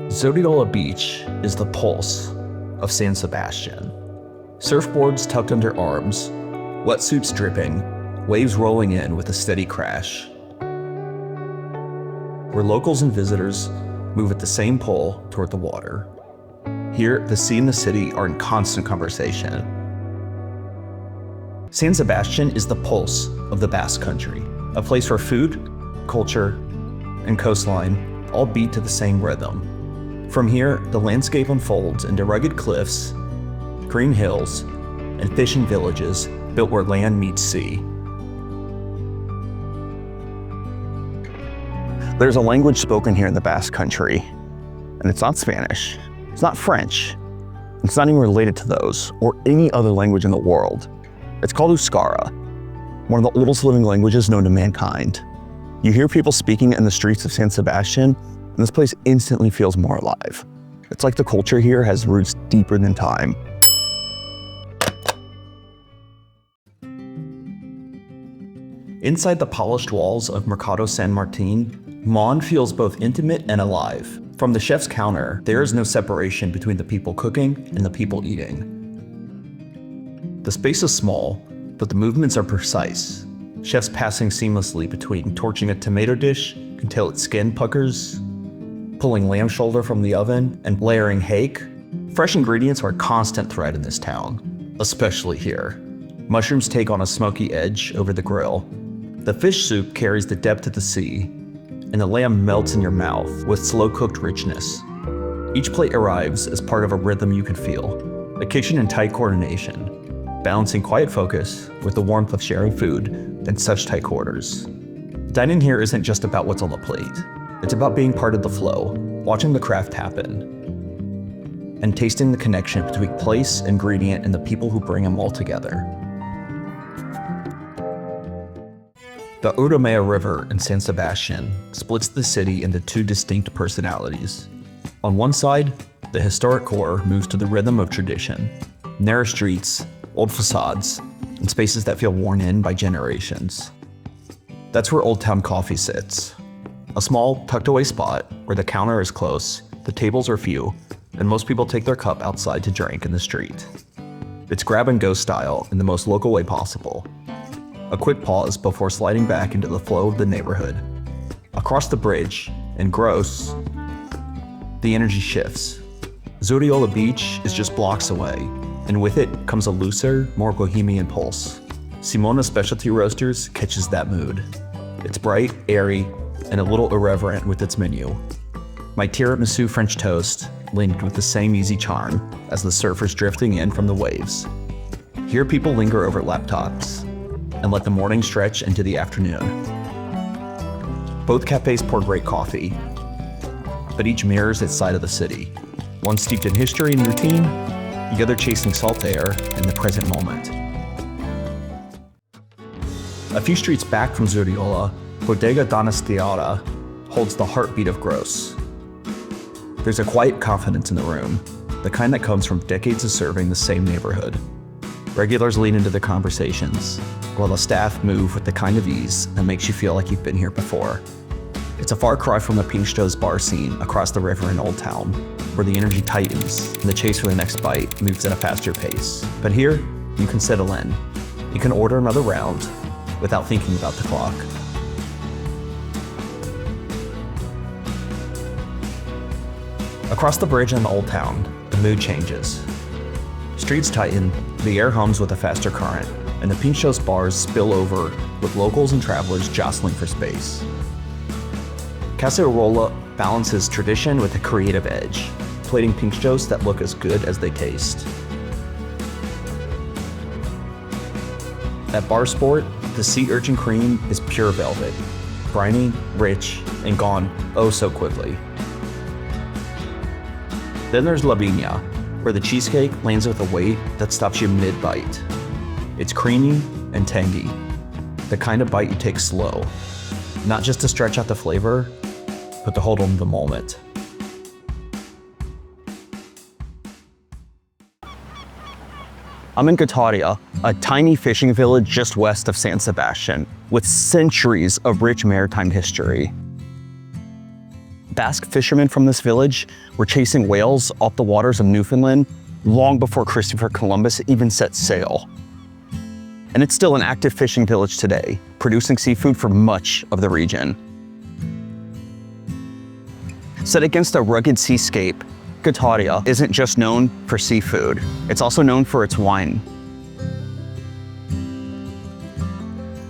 Zurriola Beach is the pulse of San Sebastián. Surfboards tucked under arms, wetsuits dripping, waves rolling in with a steady crash. Where locals and visitors move at the same pull toward the water. Here, the sea and the city are in constant conversation. San Sebastián is the pulse of the Basque Country, a place where food, culture, and coastline all beat to the same rhythm. From here, the landscape unfolds into rugged cliffs, green hills, and fishing villages built where land meets sea. There's a language spoken here in the Basque Country, and it's not Spanish, it's not French, it's not even related to those or any other language in the world. It's called Euskara, one of the oldest living languages known to mankind. You hear people speaking in the streets of San Sebastián, and this place instantly feels more alive. It's like the culture here has roots deeper than time. Inside the polished walls of Mercado San Martín, Maun feels both intimate and alive. From the chef's counter, there is no separation between the people cooking and the people eating. The space is small, but the movements are precise. Chefs passing seamlessly between torching a tomato dish until its skin puckers, pulling lamb shoulder from the oven, and layering hake. Fresh ingredients are a constant thread in this town, especially here. Mushrooms take on a smoky edge over the grill. The fish soup carries the depth of the sea, and the lamb melts in your mouth with slow-cooked richness. Each plate arrives as part of a rhythm you can feel, a kitchen in tight coordination, balancing quiet focus with the warmth of sharing food in such tight quarters. Dining here isn't just about what's on the plate. It's about being part of the flow, watching the craft happen, and tasting the connection between place, ingredient, and the people who bring them all together. The Urumea River in San Sebastián splits the city into two distinct personalities. On one side, the historic core moves to the rhythm of tradition. Narrow streets, old facades, and spaces that feel worn in by generations. That's where Old Town Coffee sits. A small, tucked-away spot where the counter is close, the tables are few, and most people take their cup outside to drink in the street. It's grab-and-go style in the most local way possible. A quick pause before sliding back into the flow of the neighborhood. Across the bridge, in Gross, the energy shifts. Zurriola Beach is just blocks away, and with it comes a looser, more bohemian pulse. Simona Specialty Roasters catches that mood. It's bright, airy, and a little irreverent with its menu. My tiramisu French toast linked with the same easy charm as the surfers drifting in from the waves. Here people linger over laptops and let the morning stretch into the afternoon. Both cafes pour great coffee, but each mirrors its side of the city. One steeped in history and routine, the other chasing salt air and the present moment. A few streets back from Zurriola, Bodega Donastiarra holds the heartbeat of Gross. There's a quiet confidence in the room, the kind that comes from decades of serving the same neighborhood. Regulars lean into the conversations, while the staff move with the kind of ease that makes you feel like you've been here before. It's a far cry from the Pintxos bar scene across the river in Old Town, where the energy tightens and the chase for the next bite moves at a faster pace. But here, you can settle in. You can order another round without thinking about the clock. Across the bridge in Old Town, the mood changes. Streets tighten, the air hums with a faster current, and the Pintxos bars spill over with locals and travelers jostling for space. Casa Urola balances tradition with a creative edge, plating Pintxos that look as good as they taste. At Bar Sport, the sea urchin cream is pure velvet, briny, rich, and gone oh so quickly. Then there's La Viña, where the cheesecake lands with a weight that stops you mid-bite. It's creamy and tangy, the kind of bite you take slow, not just to stretch out the flavor, but to hold on to the moment. I'm in Getaria, a tiny fishing village just west of San Sebastián, with centuries of rich maritime history. Basque fishermen from this village were chasing whales off the waters of Newfoundland long before Christopher Columbus even set sail. And it's still an active fishing village today, producing seafood for much of the region. Set against a rugged seascape, Getaria isn't just known for seafood, it's also known for its wine,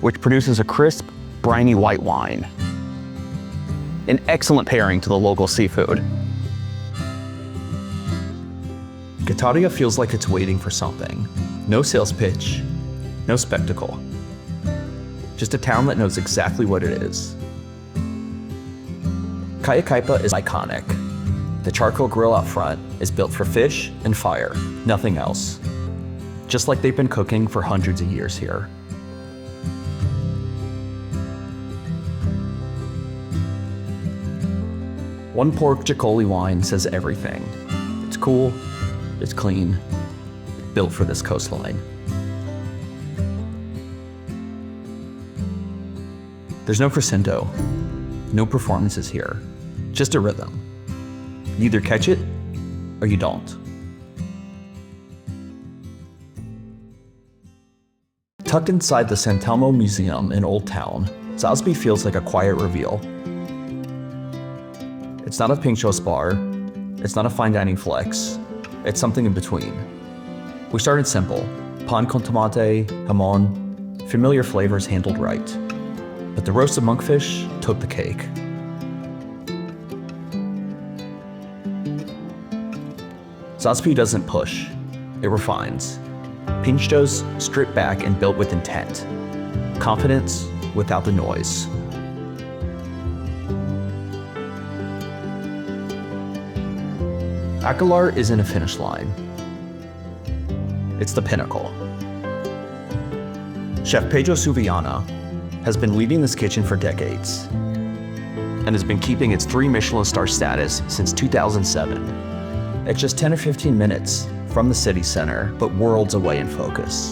which produces a crisp, briny white wine. An excellent pairing to the local seafood. Getaria feels like it's waiting for something. No sales pitch, no spectacle. Just a town that knows exactly what it is. Kayakaipa is iconic. The charcoal grill out front is built for fish and fire, nothing else. Just like they've been cooking for hundreds of years here. One pork txakoli wine says everything. It's cool, it's clean, built for this coastline. There's no crescendo, no performances here, just a rhythm. You either catch it or you don't. Tucked inside the San Telmo Museum in Old Town, Zazpi feels like a quiet reveal. It's not a Pintxos bar, it's not a fine dining flex, it's something in between. We started simple, pan con tomate, jamon, familiar flavors handled right. But the roasted monkfish took the cake. Zazpi doesn't push, it refines. Pintxos stripped back and built with intent. Confidence without the noise. Akelare isn't a finish line. It's the pinnacle. Chef Pedro Subijana has been leading this kitchen for decades and has been keeping its 3 Michelin star status since 2007. At just 10 or 15 minutes from the city center, but worlds away in focus.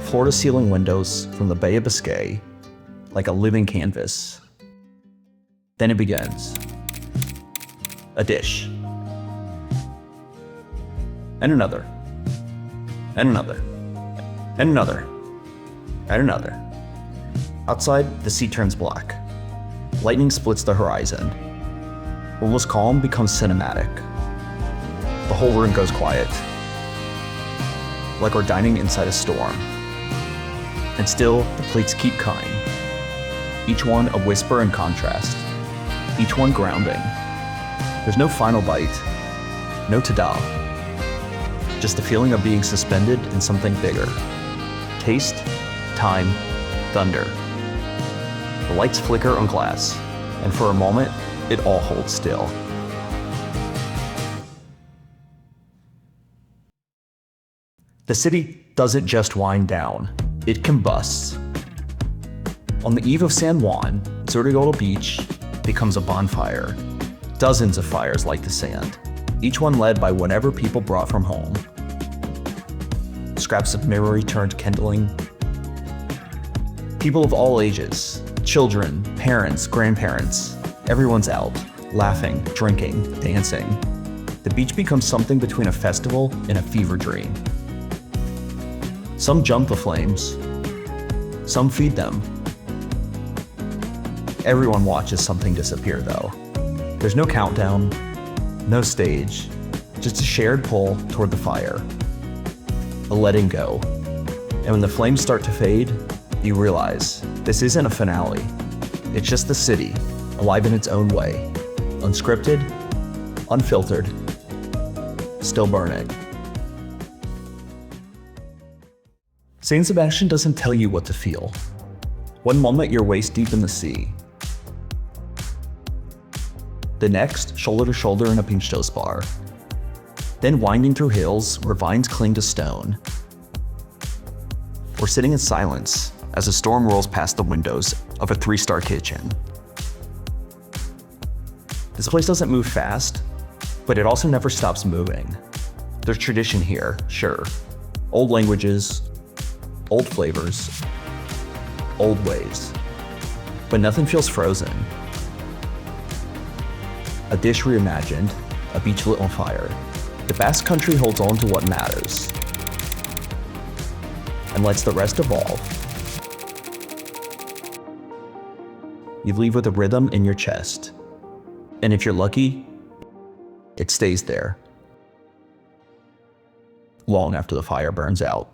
Floor-to-ceiling windows from the Bay of Biscay, like a living canvas. Then it begins. A dish. And another. And another. And another. And another. Outside, the sea turns black. Lightning splits the horizon. What was calm becomes cinematic. The whole room goes quiet. Like we're dining inside a storm. And still, the plates keep coming. Each one a whisper and contrast. Each one grounding. There's no final bite. No ta-da. Just the feeling of being suspended in something bigger. Taste, time, thunder. The lights flicker on glass, and for a moment, it all holds still. The city doesn't just wind down, it combusts. On the eve of San Juan, Zurriola Beach becomes a bonfire. Dozens of fires light the sand, each one led by whatever people brought from home. Scraps of mirror turned kindling. People of all ages, children, parents, grandparents, everyone's out, laughing, drinking, dancing. The beach becomes something between a festival and a fever dream. Some jump the flames, some feed them. Everyone watches something disappear though. There's no countdown, no stage, just a shared pull toward the fire. A letting go. And when the flames start to fade, you realize this isn't a finale. It's just the city, alive in its own way. Unscripted, unfiltered, still burning. San Sebastián doesn't tell you what to feel. One moment you're waist deep in the sea. The next, shoulder to shoulder in a Pintxos bar. Then winding through hills where vines cling to stone. Or sitting in silence as a storm rolls past the windows of a 3-star kitchen. This place doesn't move fast, but it also never stops moving. There's tradition here, sure. Old languages, old flavors, old ways. But nothing feels frozen. A dish reimagined, a beach lit on fire. The Basque Country holds on to what matters and lets the rest evolve. You leave with a rhythm in your chest. And if you're lucky, it stays there long after the fire burns out.